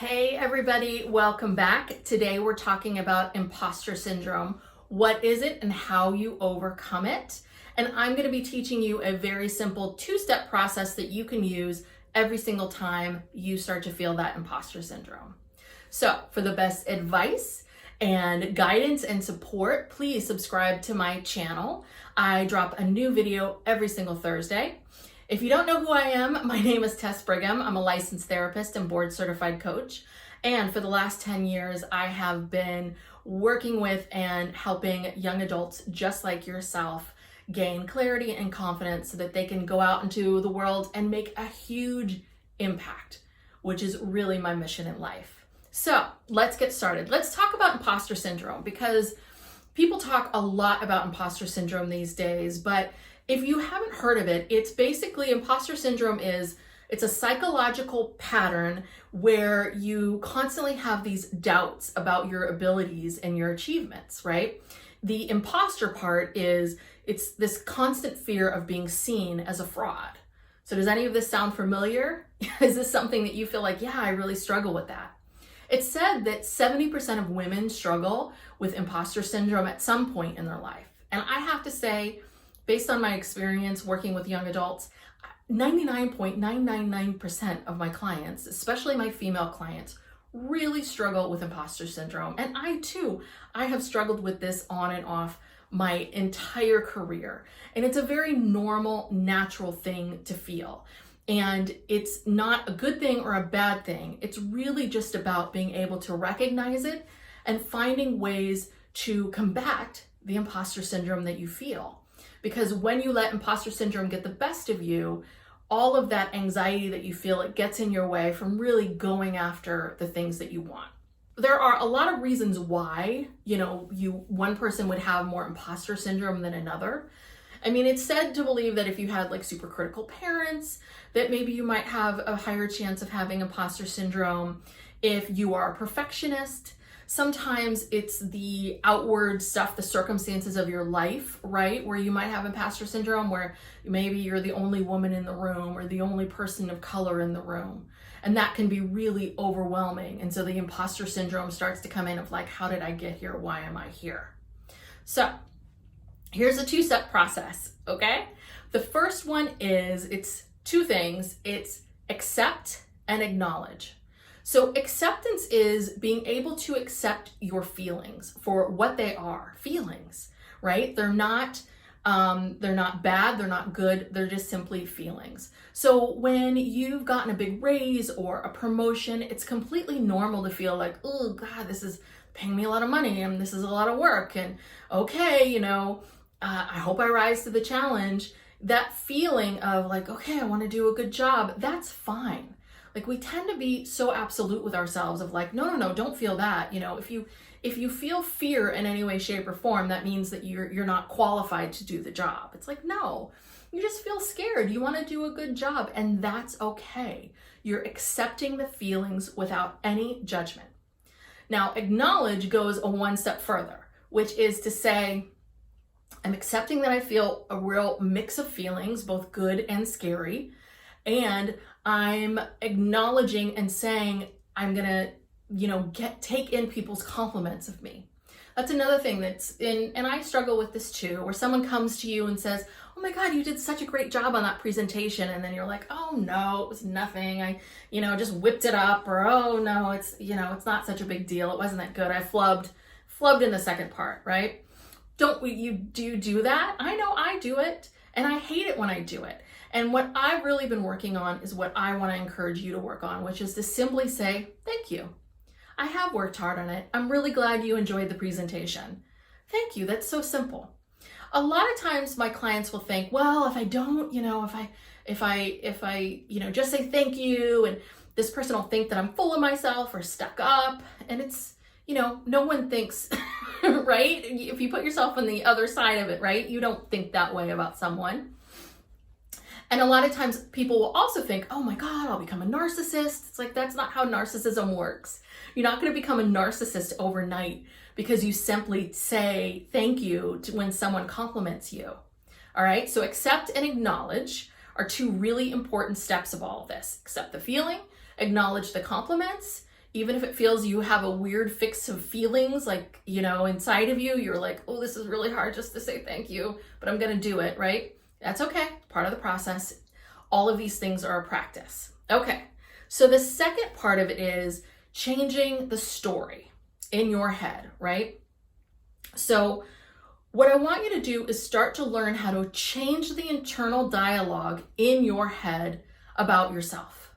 Hey everybody, welcome back. Today we're talking about imposter syndrome. What is it and how you overcome it? And I'm going to be teaching you a very simple two-step process that you can use every single time you start to feel that imposter syndrome. So for the best advice and guidance and support, please subscribe to my channel. I drop a new video every single Thursday. If you don't know who I am, my name is Tess Brigham. I'm a licensed therapist and board certified coach. And for the last 10 years, I have been working with and helping young adults just like yourself gain clarity and confidence so that they can go out into the world and make a huge impact, which is really my mission in life. So let's get started. Let's talk about imposter syndrome because people talk a lot about imposter syndrome these days, but if you haven't heard of it, it's basically imposter syndrome it's a psychological pattern where you constantly have these doubts about your abilities and your achievements, right? The imposter part it's this constant fear of being seen as a fraud. So does any of this sound familiar? Is this something that you feel like, yeah, I really struggle with that? It's said that 70% of women struggle with imposter syndrome at some point in their life. And I have to say, based on my experience working with young adults, 99.999% of my clients, especially my female clients, really struggle with imposter syndrome. And I have struggled with this on and off my entire career. And it's a very normal, natural thing to feel. And it's not a good thing or a bad thing. It's really just about being able to recognize it and finding ways to combat the imposter syndrome that you feel. Because when you let imposter syndrome get the best of you, all of that anxiety that you feel, it gets in your way from really going after the things that you want. There are a lot of reasons why, one person would have more imposter syndrome than another. I mean, it's said to believe that if you had like super critical parents, that maybe you might have a higher chance of having imposter syndrome. If you are a perfectionist, sometimes it's the outward stuff, the circumstances of your life, right? Where you might have imposter syndrome, where maybe you're the only woman in the room or the only person of color in the room. And that can be really overwhelming. And so the imposter syndrome starts to come in of like, how did I get here? Why am I here? So here's a two-step process, okay? The first one it's two things. It's accept and acknowledge. So acceptance is being able to accept your feelings for what they are, feelings, right? They're not bad, they're not good, they're just simply feelings. So when you've gotten a big raise or a promotion, it's completely normal to feel like, oh God, this is paying me a lot of money and this is a lot of work. And okay, I hope I rise to the challenge. That feeling of like, okay, I want to do a good job, that's fine. Like we tend to be so absolute with ourselves of like, no, don't feel that. If you feel fear in any way, shape, or form, that means that you're not qualified to do the job. It's like, no, you just feel scared. You want to do a good job, and that's okay. You're accepting the feelings without any judgment. Now, acknowledge goes one step further, which is to say, I'm accepting that I feel a real mix of feelings, both good and scary, and I'm acknowledging and saying, I'm gonna, take in people's compliments of me. That's another thing and I struggle with this too, where someone comes to you and says, oh my God, you did such a great job on that presentation. And then you're like, oh no, it was nothing. I, just whipped it up, or, oh no, it's not such a big deal. It wasn't that good. I flubbed in the second part, right? Do you do that? I know I do it, and I hate it when I do it. And what I've really been working on is what I want to encourage you to work on, which is to simply say, thank you. I have worked hard on it. I'm really glad you enjoyed the presentation. Thank you. That's so simple. A lot of times my clients will think, well, if I don't, if I just say thank you, and this person will think that I'm full of myself or stuck up. And it's, no one thinks, right? If you put yourself on the other side of it, right? You don't think that way about someone. And a lot of times people will also think, oh my God, I'll become a narcissist. It's like, that's not how narcissism works. You're not going to become a narcissist overnight because you simply say thank you when someone compliments you. All right. So accept and acknowledge are two really important steps of all of this. Accept the feeling, acknowledge the compliments, Even if it feels you have a weird fix of feelings, like, inside of you, you're like, oh, this is really hard just to say thank you, but I'm going to do it, right? That's okay. Part of the process. All of these things are a practice. Okay. So the second part of it is changing the story in your head, right? So what I want you to do is start to learn how to change the internal dialogue in your head about yourself.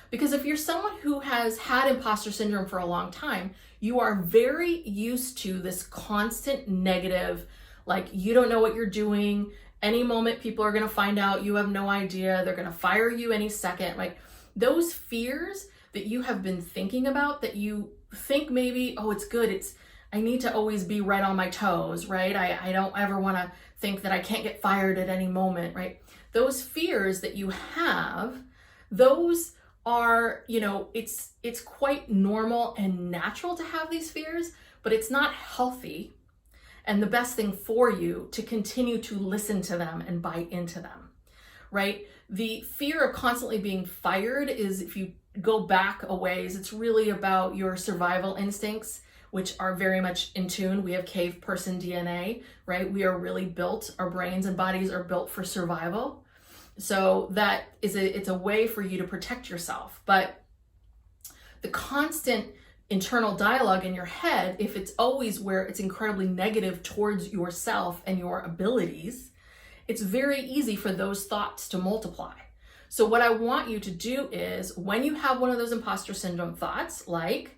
Because if you're someone who has had imposter syndrome for a long time, you are very used to this constant negative, like you don't know what you're doing. Any moment people are going to find out you have no idea. They're going to fire you any second. Like those fears that you have been thinking about, that you think maybe, oh, it's good. I need to always be right on my toes, right? I don't ever want to think that I can't get fired at any moment, right? Those fears that you have, those are, it's quite normal and natural to have these fears, but it's not healthy and the best thing for you to continue to listen to them and buy into them, right? The fear of constantly being fired is, if you go back a ways, it's really about your survival instincts, which are very much in tune. We have cave person DNA, right? We are really built, our brains and bodies are built for survival. So that is it's a way for you to protect yourself. But the constant internal dialogue in your head, if it's always where it's incredibly negative towards yourself and your abilities, it's very easy for those thoughts to multiply. So what I want you to do is, when you have one of those imposter syndrome thoughts, like,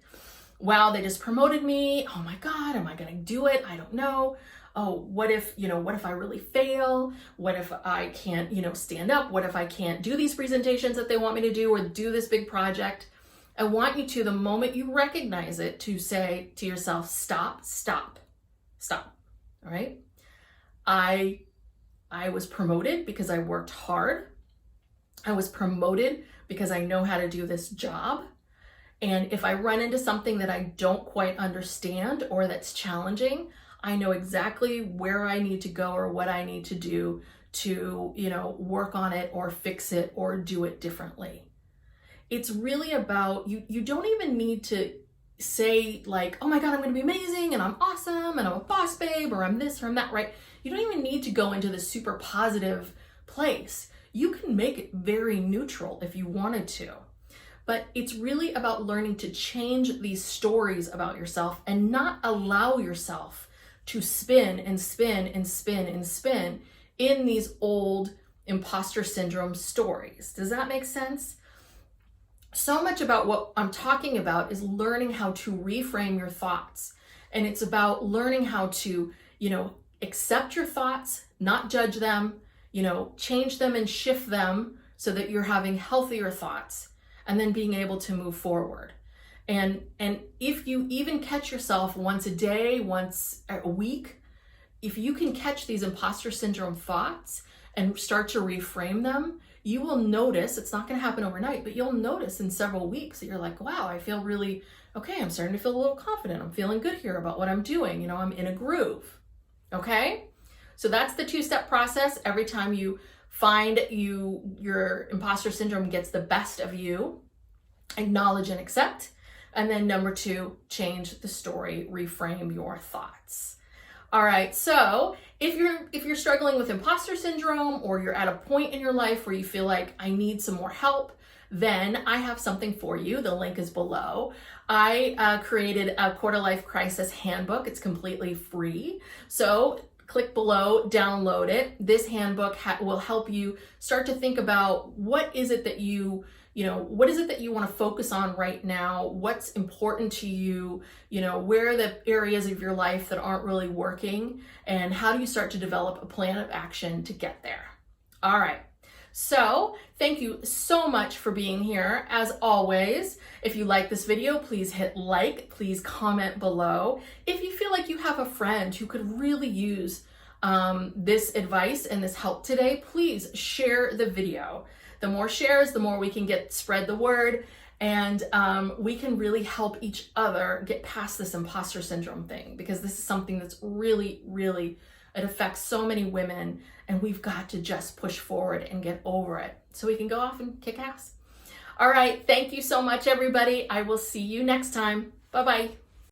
wow, they just promoted me. Oh my God, am I going to do it? I don't know. Oh, what if I really fail? What if I can't, stand up? What if I can't do these presentations that they want me to do, or do this big project? I want you to, the moment you recognize it, to say to yourself, stop. All right. I was promoted because I worked hard. I was promoted because I know how to do this job. And if I run into something that I don't quite understand or that's challenging, I know exactly where I need to go or what I need to do to, work on it or fix it or do it differently. It's really about, you don't even need to say like, oh my God, I'm going to be amazing and I'm awesome and I'm a boss babe or I'm this or I'm that, right? You don't even need to go into this super positive place. You can make it very neutral if you wanted to. But it's really about learning to change these stories about yourself and not allow yourself to spin and spin and spin and spin in these old imposter syndrome stories. Does that make sense? So much about what I'm talking about is learning how to reframe your thoughts. And it's about learning how to, accept your thoughts, not judge them, change them and shift them so that you're having healthier thoughts, and then being able to move forward. And if you even catch yourself once a day, once a week, if you can catch these imposter syndrome thoughts and start to reframe them, you will notice, it's not going to happen overnight, but you'll notice in several weeks that you're like, wow, I feel really, okay, I'm starting to feel a little confident. I'm feeling good here about what I'm doing. I'm in a groove. Okay? So that's the 2-step process. Every time you find your imposter syndrome gets the best of you, acknowledge and accept. And then number 2, change the story, reframe your thoughts. All right, so if you're struggling with imposter syndrome, or you're at a point in your life where you feel like I need some more help, then I have something for you. The link is below. I created a quarter life crisis handbook. It's completely free. So click below, download it. This handbook will help you start to think about what is it that you want to focus on right now? What's important to you? Where are the areas of your life that aren't really working? And how do you start to develop a plan of action to get there? All right. So thank you so much for being here. As always, if you like this video, please hit like, please comment below. If you feel like you have a friend who could really use this advice and this help today, please share the video. The more shares, the more we can spread the word, and we can really help each other get past this imposter syndrome thing, because this is something that's really, really, it affects so many women, and we've got to just push forward and get over it so we can go off and kick ass. All right. Thank you so much, everybody. I will see you next time. Bye-bye.